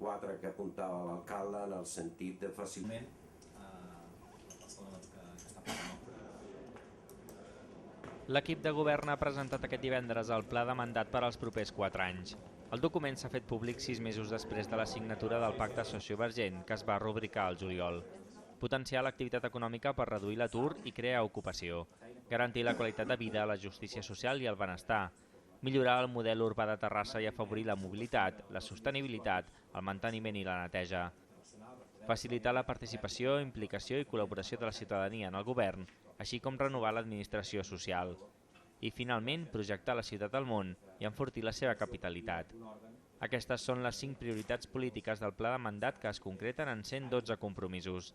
4 que apuntava l'alcalde en el sentit de facilitar. L'equip de govern ha presentat aquest divendres el pla de mandat per als propers 4 anys. El document s'ha fet públic 6 mesos després de la signatura del pacte sociovergent que es va rubricar al juliol. Potenciar l'activitat econòmica per reduir l'atur i crear ocupació, garantir la qualitat de vida, la justícia social i el benestar, millorar el model urbà de Terrassa i afavorir la mobilitat, la sostenibilitat, el manteniment i la neteja, facilitar la participació, implicació i col·laboració de la ciutadania en el govern, així com renovar l'administració social. I, finalment, projectar la ciutat al món i enfortir la seva capitalitat. Aquestes són les 5 prioritats polítiques del pla de mandat que es concreten en 112 compromisos.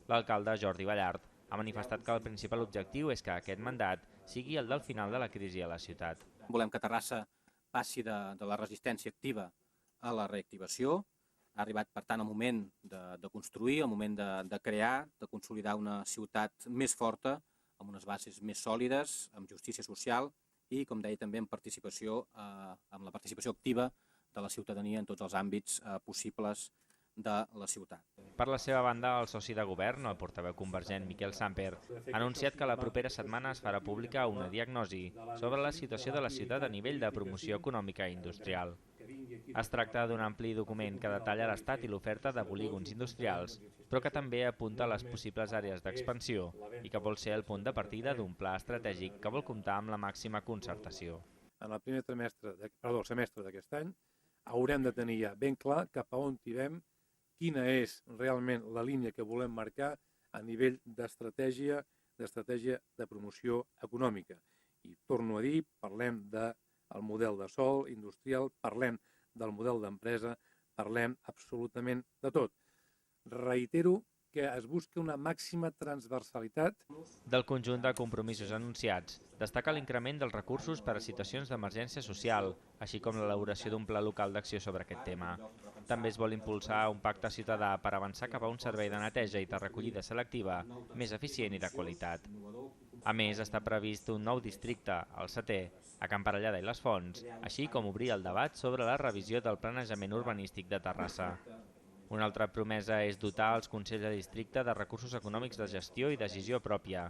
L'alcalde Jordi Ballart ha manifestat que el principal objectiu és que aquest mandat sigui el del final de la crisi a la ciutat. Volem que Terrassa passi de la resistència activa a la reactivació. Ha arribat, per tant, el moment de construir, el moment de crear, de consolidar una ciutat més forta, amb unes bases més sòlides, amb justícia social i, com deia, també amb la participació activa de la ciutadania en tots els àmbits possibles de la ciutat. Per la seva banda, el soci de govern, el portaveu convergent Miquel Samper, ha anunciat que la propera setmana es farà pública una diagnosi sobre la situació de la ciutat a nivell de promoció econòmica i industrial. Es tracta d'un ampli document que detalla l'estat i l'oferta de polígons industrials, però que també apunta les possibles àrees d'expansió i que vol ser el punt de partida d'un pla estratègic que vol comptar amb la màxima concertació. En el primer semestre d'aquest any haurem de tenir ja ben clar cap a on tirem, quina és realment la línia que volem marcar a nivell d'estratègia de promoció econòmica. I torno a dir, parlem del model de sòl industrial, parlem del model d'empresa, parlem absolutament de tot. Reitero que es busca una màxima transversalitat. Del conjunt de compromisos anunciats, destaca l'increment dels recursos per a situacions d'emergència social, així com l'elaboració d'un pla local d'acció sobre aquest tema. També es vol impulsar un pacte ciutadà per avançar cap a un servei de neteja i de recollida selectiva més eficient i de qualitat. A més, està previst un nou districte, el 7è, a Can Parellada i les Fonts, així com obrir el debat sobre la revisió del planejament urbanístic de Terrassa. Una altra promesa és dotar els consells de districte de recursos econòmics de gestió i decisió pròpia.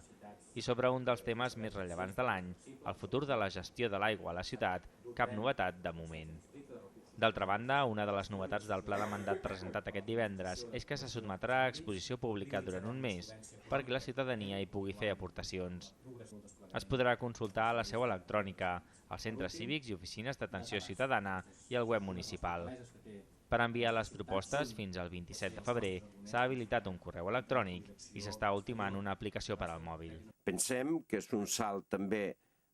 I sobre un dels temes més rellevants de l'any, el futur de la gestió de l'aigua a la ciutat, cap novetat de moment. D'altra banda, una de les novetats del pla de mandat presentat aquest divendres és que se sotmetrà a exposició pública durant un mes perquè la ciutadania hi pugui fer aportacions. Es podrà consultar a la seu electrònica, als centres cívics i oficines d'atenció ciutadana i al web municipal. Per enviar les propostes fins al 27 de febrer s'ha habilitat un correu electrònic i s'està ultimant una aplicació per al mòbil. Pensem que és un salt també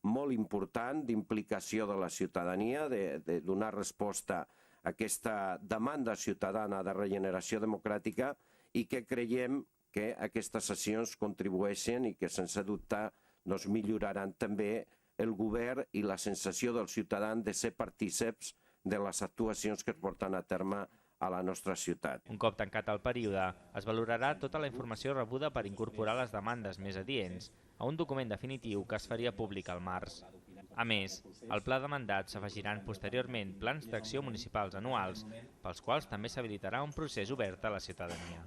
molt important d'implicació de la ciutadania, de donar resposta a aquesta demanda ciutadana de regeneració democràtica i que creiem que aquestes sessions contribueixen i que sense dubte milloraran també el govern i la sensació dels ciutadans de ser partícips de les actuacions que es porten a terme a la nostra ciutat. Un cop tancat el període, es valorarà tota la informació rebuda per incorporar les demandes més adients a un document definitiu que es faria públic al març. A més, al pla de mandat s'afegiran posteriorment plans d'acció municipals anuals, pels quals també s'habilitarà un procés obert a la ciutadania.